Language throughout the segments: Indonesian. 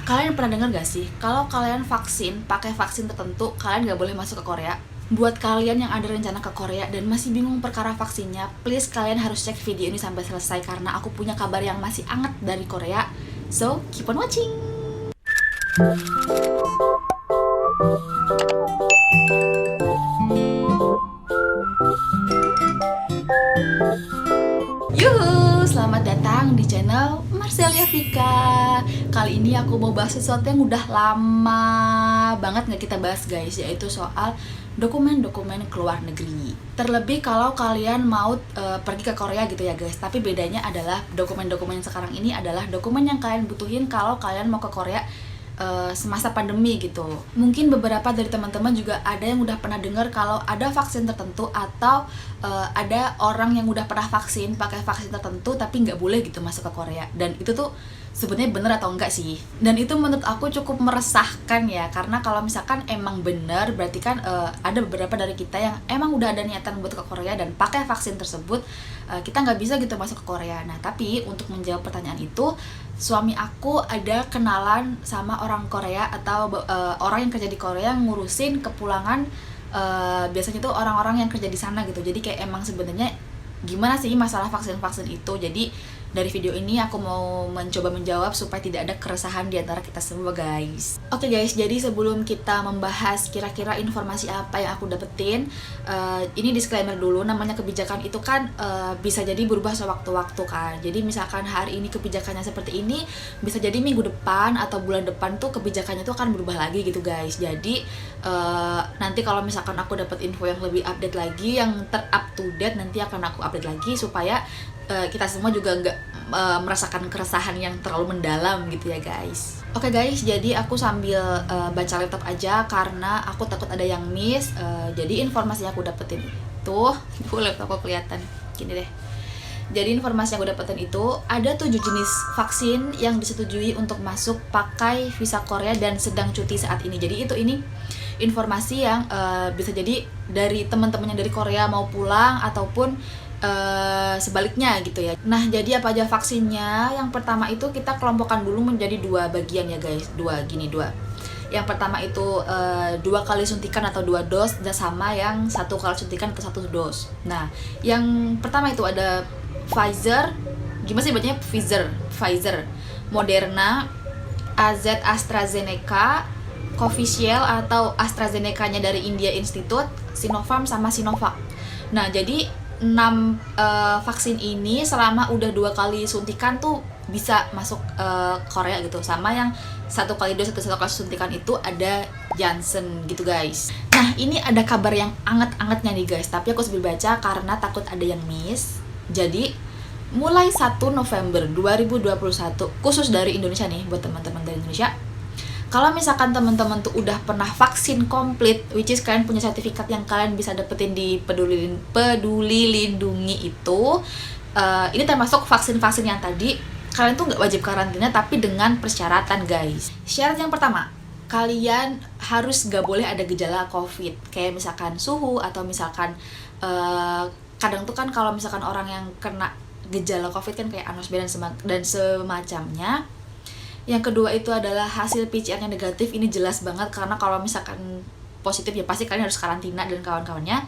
Kalian pernah dengar gak sih, kalau kalian vaksin, pakai vaksin tertentu, kalian gak boleh masuk ke Korea? Buat kalian yang ada rencana ke Korea dan masih bingung perkara vaksinnya, please kalian harus cek video ini sampai selesai karena aku punya kabar yang masih anget dari Korea. So, keep on watching! Yuhu, selamat datang di channel Marcelia Vika. Kali ini aku mau bahas sesuatu yang udah lama banget nggak kita bahas guys, yaitu soal dokumen-dokumen keluar negeri. Terlebih kalau kalian mau pergi ke Korea gitu ya guys. Tapi bedanya adalah dokumen-dokumen yang sekarang ini adalah dokumen yang kalian butuhin kalau kalian mau ke Korea semasa pandemi gitu. Mungkin beberapa dari teman-teman juga ada yang udah pernah dengar kalau ada vaksin tertentu atau ada orang yang udah pernah vaksin pakai vaksin tertentu tapi nggak boleh gitu masuk ke Korea. Dan itu tuh sebenarnya bener atau enggak sih? Dan itu menurut aku cukup meresahkan ya, karena kalau misalkan emang bener berarti kan ada beberapa dari kita yang emang udah ada niatan buat ke Korea dan pakai vaksin tersebut, kita nggak bisa gitu masuk ke Korea. Nah tapi untuk menjawab pertanyaan itu, suami aku ada kenalan sama orang Korea atau orang yang kerja di Korea yang ngurusin kepulangan, biasanya tuh orang-orang yang kerja di sana gitu. Jadi kayak emang sebenarnya gimana sih masalah vaksin-vaksin itu. Jadi dari video ini aku mau mencoba menjawab supaya tidak ada keresahan di antara kita semua guys. Oke guys, jadi sebelum kita membahas kira-kira informasi apa yang aku dapetin, ini disclaimer dulu, namanya kebijakan itu kan bisa jadi berubah sewaktu-waktu kan. Jadi misalkan hari ini kebijakannya seperti ini, bisa jadi minggu depan atau bulan depan tuh kebijakannya tuh akan berubah lagi gitu guys. Jadi nanti kalau misalkan aku dapat info yang lebih update lagi, yang ter-up to date, nanti akan aku update lagi supaya kita semua juga nggak merasakan keresahan yang terlalu mendalam gitu ya guys. Oke guys, jadi aku sambil baca laptop aja karena aku takut ada yang miss. Jadi informasi yang aku dapetin itu, laptop aku kelihatan gini deh. Jadi informasi yang aku dapetin itu ada 7 jenis vaksin yang disetujui untuk masuk pakai visa Korea dan sedang cuti saat ini. Jadi ini informasi yang bisa jadi dari teman-teman yang dari Korea mau pulang ataupun sebaliknya gitu ya. Nah jadi apa aja vaksinnya? Yang pertama itu kita kelompokkan dulu menjadi 2 bagian ya guys. Dua. Yang pertama itu 2 kali suntikan atau 2 dos, dan sama yang 1 kali suntikan atau 1 dos. Nah yang pertama itu ada Pfizer, gimana sih bacanya? Pfizer, Moderna, AZ AstraZeneca, Covishield atau AstraZeneca-nya dari India Institute, Sinopharm sama Sinovac. Nah jadi 6 vaksin ini selama udah 2 kali suntikan tuh bisa masuk Korea gitu. Sama yang 1 kali dos atau 1 kali suntikan itu ada Janssen gitu guys. Nah ini ada kabar yang anget-angetnya nih guys, tapi aku sambil baca karena takut ada yang miss. Jadi mulai 1 November 2021, khusus dari Indonesia nih, buat teman-teman dari Indonesia, kalau misalkan teman-teman tuh udah pernah vaksin komplit, which is kalian punya sertifikat yang kalian bisa dapetin di Peduli Lindungi itu, ini termasuk vaksin-vaksin yang tadi, kalian tuh nggak wajib karantina tapi dengan persyaratan guys. Syarat yang pertama, kalian harus nggak boleh ada gejala COVID, kayak misalkan suhu atau misalkan kadang tuh kan kalau misalkan orang yang kena gejala COVID kan kayak anosmia dan semacamnya. Yang kedua itu adalah hasil PCR-nya negatif. Ini jelas banget karena kalau misalkan positif ya pasti kalian harus karantina dan kawan-kawannya.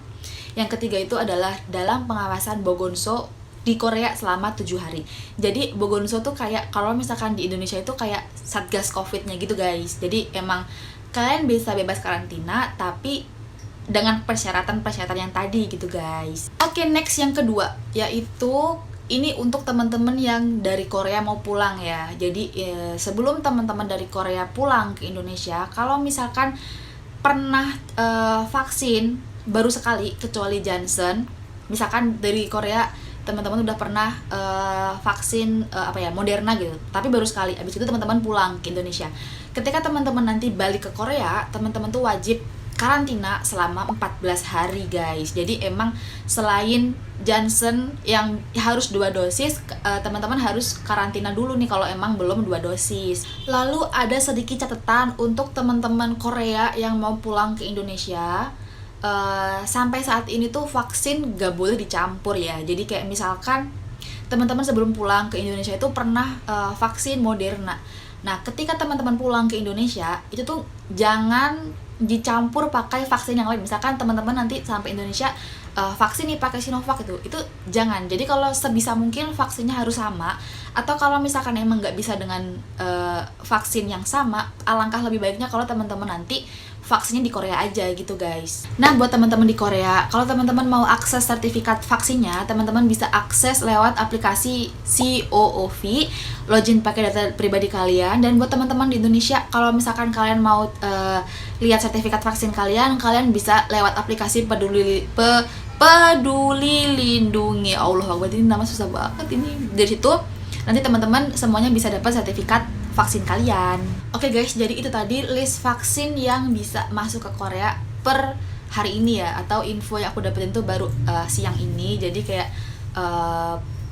Yang ketiga itu adalah dalam pengawasan Bogonso di Korea selama 7 hari. Jadi Bogonso tuh kayak kalau misalkan di Indonesia itu kayak satgas COVID-nya gitu guys. Jadi emang kalian bisa bebas karantina tapi dengan persyaratan-persyaratan yang tadi gitu guys. Oke, next yang kedua yaitu ini untuk teman-teman yang dari Korea mau pulang ya. Jadi sebelum teman-teman dari Korea pulang ke Indonesia, kalau misalkan pernah vaksin baru sekali kecuali Janssen, misalkan dari Korea teman-teman udah pernah vaksin Moderna gitu, tapi baru sekali, abis itu teman-teman pulang ke Indonesia. Ketika teman-teman nanti balik ke Korea, teman-teman tuh wajib karantina selama 14 hari guys. Jadi emang selain Janssen yang harus 2 dosis, teman-teman harus karantina dulu nih kalau emang belum 2 dosis. Lalu ada sedikit catatan untuk teman-teman Korea yang mau pulang ke Indonesia. Sampai saat ini tuh vaksin gak boleh dicampur ya. Jadi kayak misalkan teman-teman sebelum pulang ke Indonesia itu pernah vaksin Moderna. Nah, ketika teman-teman pulang ke Indonesia, itu tuh jangan dicampur pakai vaksin yang lain. Misalkan teman-teman nanti sampai Indonesia vaksin nih pakai Sinovac, itu jangan. Jadi kalau sebisa mungkin vaksinnya harus sama, atau kalau misalkan emang nggak bisa dengan vaksin yang sama, alangkah lebih baiknya kalau teman-teman nanti vaksinnya di Korea aja gitu guys. Nah, buat teman-teman di Korea, kalau teman-teman mau akses sertifikat vaksinnya, teman-teman bisa akses lewat aplikasi COOV, login pakai data pribadi kalian. Dan buat teman-teman di Indonesia, kalau misalkan kalian mau lihat sertifikat vaksin kalian bisa lewat aplikasi Peduli Lindungi. Allah Akbar, ini nama susah banget ini. Dari situ nanti teman-teman semuanya bisa dapat sertifikat vaksin kalian. Oke guys, jadi itu tadi list vaksin yang bisa masuk ke Korea per hari ini ya, atau info yang aku dapetin tuh baru siang ini. Jadi kayak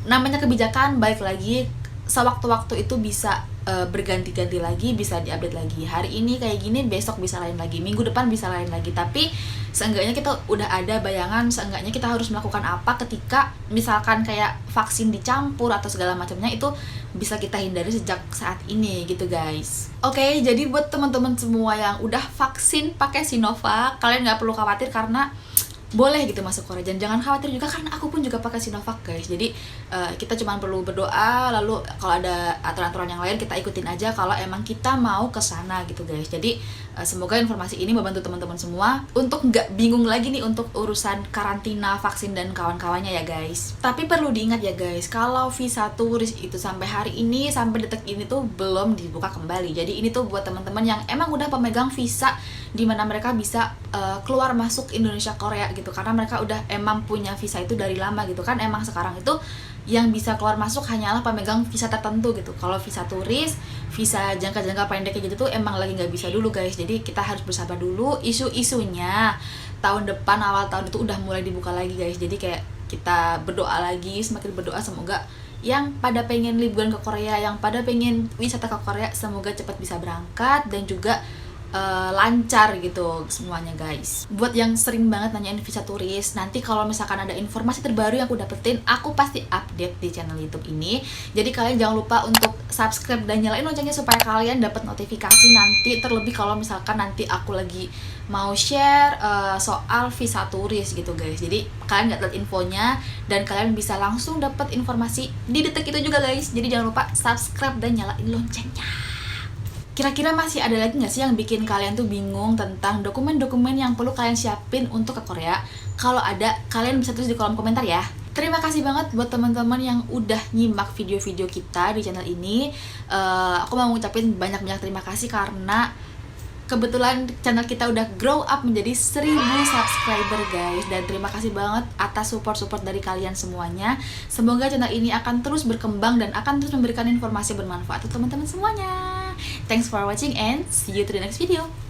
namanya kebijakan, balik lagi sewaktu-waktu itu bisa berganti-ganti lagi, bisa diupdate lagi. Hari ini kayak gini, besok bisa lain lagi, minggu depan bisa lain lagi. Tapi seenggaknya kita udah ada bayangan, seenggaknya kita harus melakukan apa ketika misalkan kayak vaksin dicampur atau segala macamnya, itu bisa kita hindari sejak saat ini gitu guys. Oke, jadi buat teman-teman semua yang udah vaksin pakai Sinovac, kalian nggak perlu khawatir karena boleh gitu masuk Korea. Dan jangan khawatir juga karena aku pun juga pakai Sinovac guys. Jadi kita cuma perlu berdoa, lalu kalau ada aturan-aturan yang lain kita ikutin aja kalau emang kita mau ke sana gitu guys. Jadi semoga informasi ini membantu teman-teman semua untuk nggak bingung lagi nih untuk urusan karantina, vaksin dan kawan-kawannya ya guys. Tapi perlu diingat ya guys, kalau visa turis itu sampai hari ini, sampai detik ini tuh belum dibuka kembali. Jadi ini tuh buat teman-teman yang emang udah pemegang visa di mana mereka bisa keluar masuk Indonesia Korea gitu, karena mereka udah emang punya visa itu dari lama gitu kan. Emang sekarang itu yang bisa keluar masuk hanyalah pemegang visa tertentu gitu. Kalau visa turis, visa jangka-jangka pendek kayak gitu tuh emang lagi nggak bisa dulu guys. Jadi kita harus bersabar dulu. Isu-isunya tahun depan, awal tahun itu udah mulai dibuka lagi guys. Jadi kayak kita berdoa lagi, semakin berdoa semoga yang pada pengen liburan ke Korea, yang pada pengen wisata ke Korea, semoga cepat bisa berangkat dan juga lancar gitu semuanya guys. Buat yang sering banget nanyain visa turis, nanti kalau misalkan ada informasi terbaru yang aku dapetin, aku pasti update di channel YouTube ini. Jadi kalian jangan lupa untuk subscribe dan nyalain loncengnya supaya kalian dapat notifikasi nanti, terlebih kalau misalkan nanti aku lagi mau share soal visa turis gitu guys. Jadi kalian nggak telat infonya dan kalian bisa langsung dapat informasi di detik itu juga guys. Jadi jangan lupa subscribe dan nyalain loncengnya. Kira-kira masih ada lagi nggak sih yang bikin kalian tuh bingung tentang dokumen-dokumen yang perlu kalian siapin untuk ke Korea? Kalau ada, kalian bisa tulis di kolom komentar ya. Terima kasih banget buat teman-teman yang udah nyimak video-video kita di channel ini. Aku mau ngucapin banyak-banyak terima kasih karena kebetulan channel kita udah grow up menjadi 1000 subscriber guys. Dan terima kasih banget atas support-support dari kalian semuanya. Semoga channel ini akan terus berkembang dan akan terus memberikan informasi bermanfaat untuk teman-teman semuanya. Thanks for watching and see you to the next video.